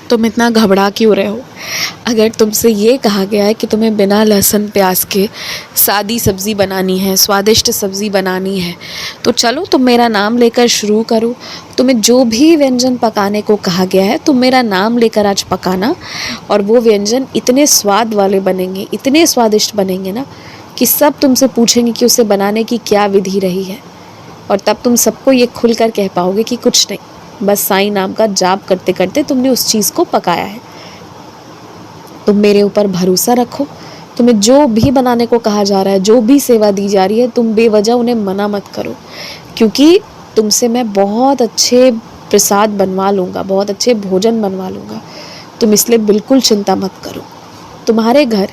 तुम इतना घबरा क्यों रहे हो? अगर तुमसे ये कहा गया है कि तुम्हें बिना लहसुन प्याज के सादी सब्ज़ी बनानी है, स्वादिष्ट सब्ज़ी बनानी है, तो चलो तुम मेरा नाम लेकर शुरू करो। तुम्हें जो भी व्यंजन पकाने को कहा गया है तुम मेरा नाम लेकर आज पकाना, और वो व्यंजन इतने स्वाद वाले बनेंगे, इतने स्वादिष्ट बनेंगे ना कि सब तुमसे पूछेंगे कि उसे बनाने की क्या विधि रही है। और तब तुम सबको ये खुलकर कह पाओगे कि कुछ नहीं, बस साईं नाम का जाप करते करते तुमने उस चीज़ को पकाया है। तुम मेरे ऊपर भरोसा रखो। तुम्हें जो भी बनाने को कहा जा रहा है, जो भी सेवा दी जा रही है, तुम बेवजह उन्हें मना मत करो, क्योंकि तुमसे मैं बहुत अच्छे प्रसाद बनवा लूँगा, बहुत अच्छे भोजन बनवा लूँगा। तुम इसलिए बिल्कुल चिंता मत करो। तुम्हारे घर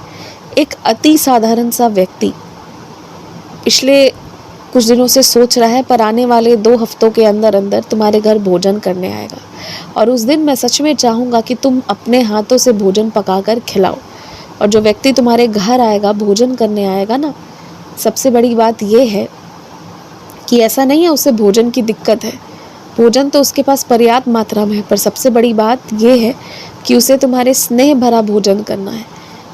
एक अति साधारण सा व्यक्ति पिछले कुछ दिनों से सोच रहा है, पर आने वाले 2 हफ्तों के अंदर अंदर तुम्हारे घर भोजन करने आएगा। और उस दिन मैं सच में चाहूँगा कि तुम अपने हाथों से भोजन पकाकर खिलाओ। और जो व्यक्ति तुम्हारे घर आएगा, भोजन करने आएगा ना, सबसे बड़ी बात ये है कि ऐसा नहीं है उसे भोजन की दिक्कत है, भोजन तो उसके पास पर्याप्त मात्रा में है, पर सबसे बड़ी बात ये है कि उसे तुम्हारे स्नेह भरा भोजन करना है।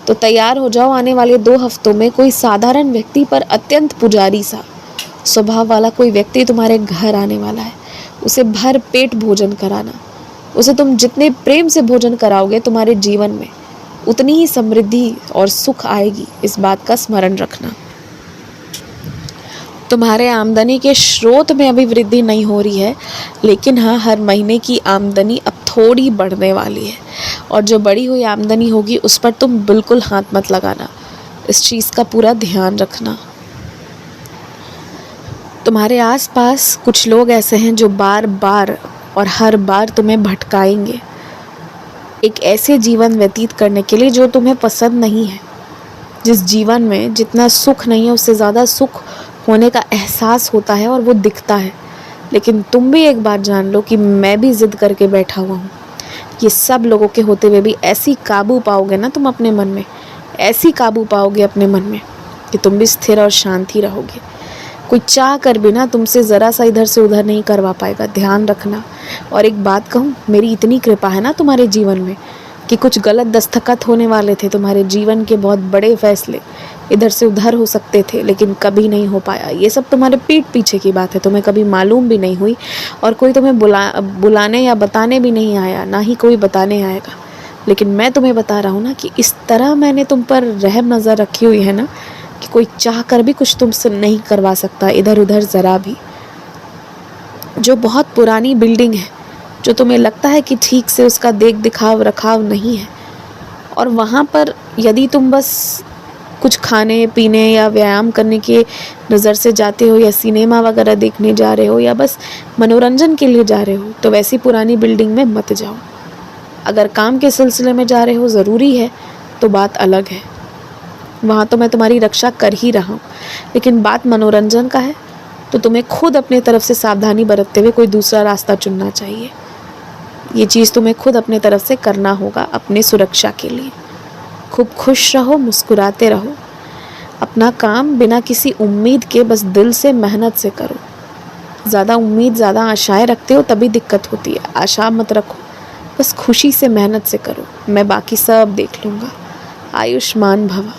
तो तैयार हो जाओ, आने वाले 2 हफ्तों में कोई साधारण व्यक्ति पर अत्यंत पुजारी सा स्वभाव वाला कोई व्यक्ति तुम्हारे घर आने वाला है। उसे भर पेट भोजन कराना। उसे तुम जितने प्रेम से भोजन कराओगे, तुम्हारे जीवन में उतनी ही समृद्धि और सुख आएगी। इस बात का स्मरण रखना। तुम्हारे आमदनी के स्रोत में अभी वृद्धि नहीं हो रही है, लेकिन हाँ, हर महीने की आमदनी अब थोड़ी बढ़ने वाली है। और जो बढ़ी हुई आमदनी होगी उस पर तुम बिल्कुल हाथ मत लगाना। इस चीज़ का पूरा ध्यान रखना। तुम्हारे आसपास कुछ लोग ऐसे हैं जो बार बार और हर बार तुम्हें भटकाएंगे एक ऐसे जीवन व्यतीत करने के लिए जो तुम्हें पसंद नहीं है। जिस जीवन में जितना सुख नहीं है, उससे ज़्यादा सुख होने का एहसास होता है और वो दिखता है। लेकिन तुम भी एक बात जान लो कि मैं भी ज़िद करके बैठा हुआ हूँ। ये सब लोगों के होते हुए भी ऐसी काबू पाओगे ना तुम अपने मन में, ऐसी काबू पाओगे अपने मन में कि तुम भी स्थिर और शांत ही रहोगे। कोई चाह कर भी ना तुमसे ज़रा सा इधर से उधर नहीं करवा पाएगा, ध्यान रखना। और एक बात कहूँ, मेरी इतनी कृपा है ना तुम्हारे जीवन में कि कुछ गलत दस्तखत होने वाले थे, तुम्हारे जीवन के बहुत बड़े फैसले इधर से उधर हो सकते थे, लेकिन कभी नहीं हो पाया। ये सब तुम्हारे पीठ पीछे की बात है, तुम्हें कभी मालूम भी नहीं हुई, और कोई तुम्हें बुलाने या बताने भी नहीं आया, ना ही कोई बताने आएगा। लेकिन मैं तुम्हें बता रहा हूँ ना कि इस तरह मैंने तुम पर रहम नज़र रखी हुई है ना कि कोई चाह कर भी कुछ तुमसे नहीं करवा सकता इधर उधर ज़रा भी। जो बहुत पुरानी बिल्डिंग है, जो तुम्हें लगता है कि ठीक से उसका देख दिखाव रखाव नहीं है, और वहाँ पर यदि तुम बस कुछ खाने पीने या व्यायाम करने के नज़र से जाते हो, या सिनेमा वगैरह देखने जा रहे हो, या बस मनोरंजन के लिए जा रहे हो, तो वैसी पुरानी बिल्डिंग में मत जाओ। अगर काम के सिलसिले में जा रहे हो, ज़रूरी है, तो बात अलग है, वहाँ तो मैं तुम्हारी रक्षा कर ही रहा हूँ। लेकिन बात मनोरंजन का है तो तुम्हें खुद अपने तरफ से सावधानी बरतते हुए कोई दूसरा रास्ता चुनना चाहिए। ये चीज़ तुम्हें खुद अपने तरफ से करना होगा अपने सुरक्षा के लिए। खूब खुश रहो, मुस्कुराते रहो, अपना काम बिना किसी उम्मीद के बस दिल से मेहनत से करो। ज़्यादा उम्मीद, ज़्यादा आशाएं रखते हो तभी दिक्कत होती है। आशा मत रखो, बस खुशी से मेहनत से करो, मैं बाकी सब देख लूँगा। आयुष्मान भव।